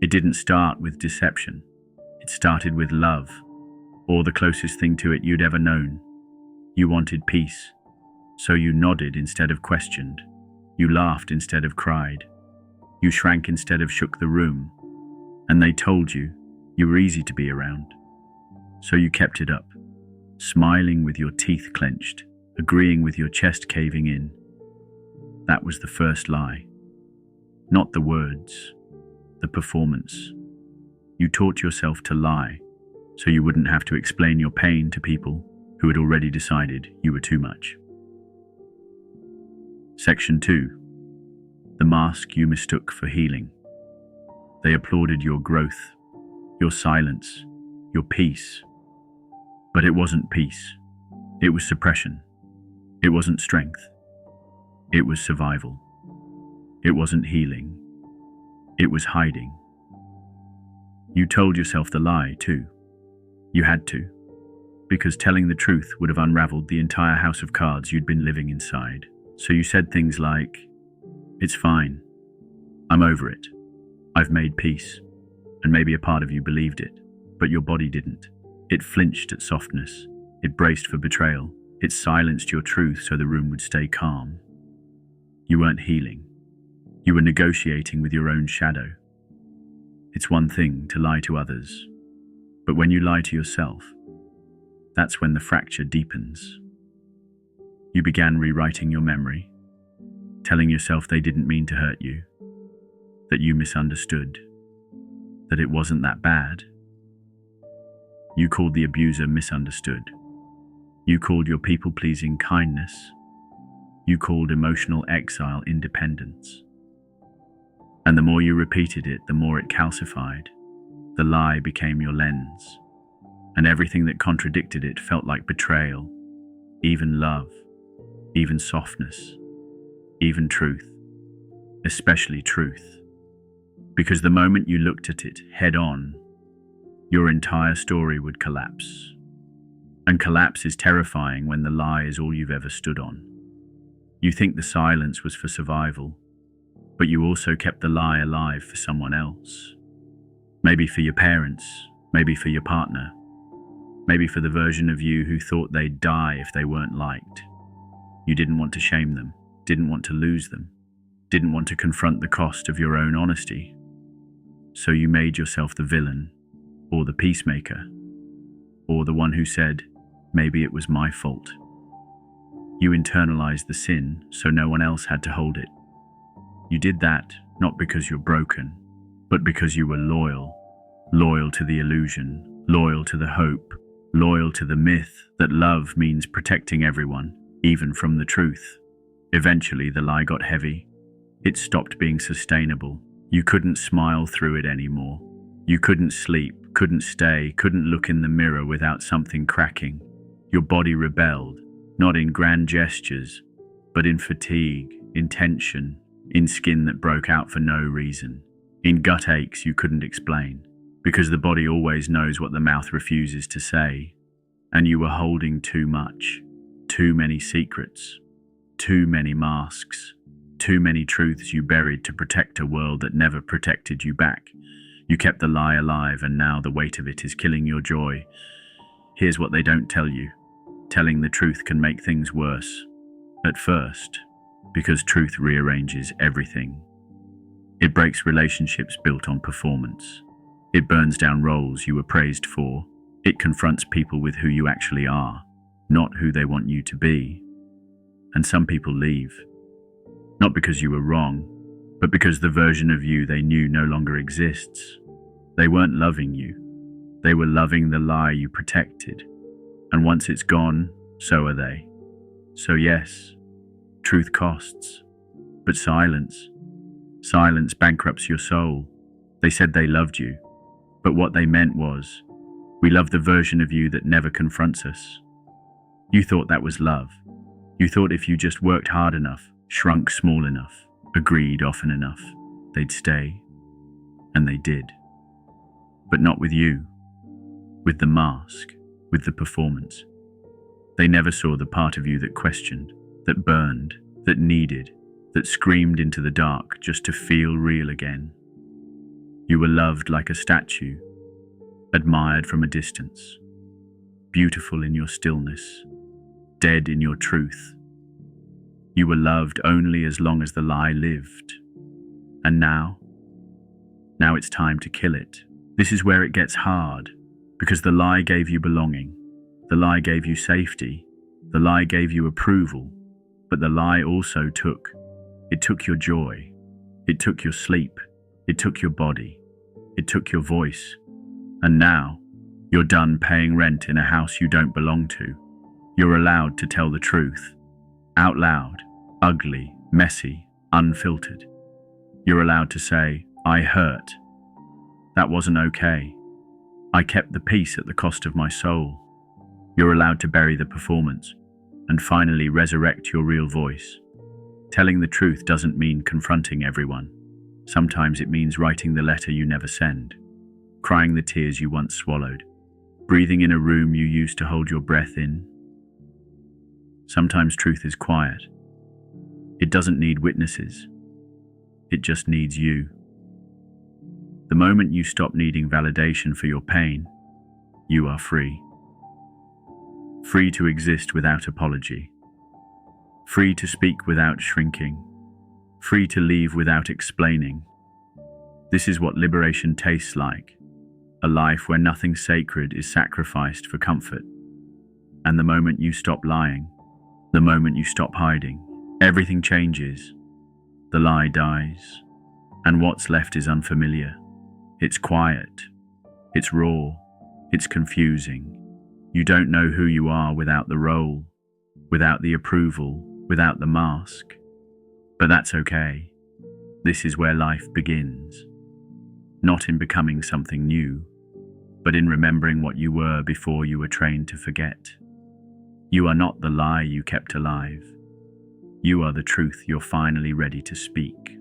It didn't start with deception. It started with love, or the closest thing to it you'd ever known. You wanted peace, so you nodded instead of questioned. You laughed instead of cried. You shrank instead of shook the room. And they told you were easy to be around. So you kept it up, smiling with your teeth clenched, agreeing with your chest caving in. That was the first lie. Not the words, the performance. You taught yourself to lie, so you wouldn't have to explain your pain to people who had already decided you were too much. Section 2. The mask you mistook for healing. They applauded your growth, your silence, your peace. But it wasn't peace. It was suppression. It wasn't strength. It was survival. It wasn't healing. It was hiding. You told yourself the lie, too. You had to, because telling the truth would have unraveled the entire house of cards you'd been living inside. So you said things like, "It's fine. I'm over it. I've made peace." And maybe a part of you believed it, but your body didn't. It flinched at softness. It braced for betrayal. It silenced your truth so the room would stay calm. You weren't healing. You were negotiating with your own shadow. It's one thing to lie to others, but when you lie to yourself, that's when the fracture deepens. You began rewriting your memory, telling yourself they didn't mean to hurt you, that you misunderstood, that it wasn't that bad. You called the abuser misunderstood. You called your people-pleasing kindness. You called emotional exile independence. And the more you repeated it, the more it calcified. The lie became your lens, and everything that contradicted it felt like betrayal, even love, even softness, even truth, especially truth. Because the moment you looked at it head on, your entire story would collapse. And collapse is terrifying when the lie is all you've ever stood on. You think the silence was for survival, but you also kept the lie alive for someone else. Maybe for your parents, maybe for your partner, maybe for the version of you who thought they'd die if they weren't liked. You didn't want to shame them, didn't want to lose them, didn't want to confront the cost of your own honesty. So you made yourself the villain, or the peacemaker, or the one who said, "Maybe it was my fault." You internalized the sin so no one else had to hold it. You did that not because you're broken, but because you were loyal. Loyal to the illusion, loyal to the hope, loyal to the myth that love means protecting everyone, even from the truth. Eventually, the lie got heavy. It stopped being sustainable. You couldn't smile through it anymore. You couldn't sleep, couldn't stay, couldn't look in the mirror without something cracking. Your body rebelled, not in grand gestures, but in fatigue, in tension, in skin that broke out for no reason, in gut aches you couldn't explain, because the body always knows what the mouth refuses to say. And you were holding too much, too many secrets, too many masks, too many truths you buried to protect a world that never protected you back. You kept the lie alive, and now the weight of it is killing your joy. Here's what they don't tell you. Telling the truth can make things worse. At first, because truth rearranges everything. It breaks relationships built on performance. It burns down roles you were praised for. It confronts people with who you actually are, not who they want you to be. And some people leave. Not because you were wrong, but because the version of you they knew no longer exists. They weren't loving you. They were loving the lie you protected. And once it's gone, so are they. So yes, truth costs. But silence bankrupts your soul. They said they loved you, but what they meant was, we love the version of you that never confronts us. You thought that was love. You thought if you just worked hard enough, shrunk small enough, agreed often enough, they'd stay. And they did. But not with you. With the mask, with the performance. They never saw the part of you that questioned, that burned, that needed, that screamed into the dark just to feel real again. You were loved like a statue, admired from a distance, beautiful in your stillness, dead in your truth. You were loved only as long as the lie lived. And now it's time to kill it. This is where it gets hard, because the lie gave you belonging, the lie gave you safety, the lie gave you approval, but the lie also took your joy, it took your sleep, it took your body, it took your voice. And now, you're done paying rent in a house you don't belong to. You're allowed to tell the truth, out loud, ugly, messy, unfiltered. You're allowed to say, I hurt. That wasn't okay. I kept the peace at the cost of my soul. You're allowed to bury the performance and finally resurrect your real voice. Telling the truth doesn't mean confronting everyone. Sometimes it means writing the letter you never send, crying the tears you once swallowed, breathing in a room you used to hold your breath in. Sometimes truth is quiet. It doesn't need witnesses. It just needs you. The moment you stop needing validation for your pain, you are free. Free to exist without apology. Free to speak without shrinking. Free to leave without explaining. This is what liberation tastes like. A life where nothing sacred is sacrificed for comfort. And the moment you stop lying, the moment you stop hiding, everything changes. The lie dies, and what's left is unfamiliar. It's quiet, it's raw, it's confusing. You don't know who you are without the role, without the approval, without the mask. But that's okay. This is where life begins. Not in becoming something new, but in remembering what you were before you were trained to forget. You are not the lie you kept alive. You are the truth you're finally ready to speak.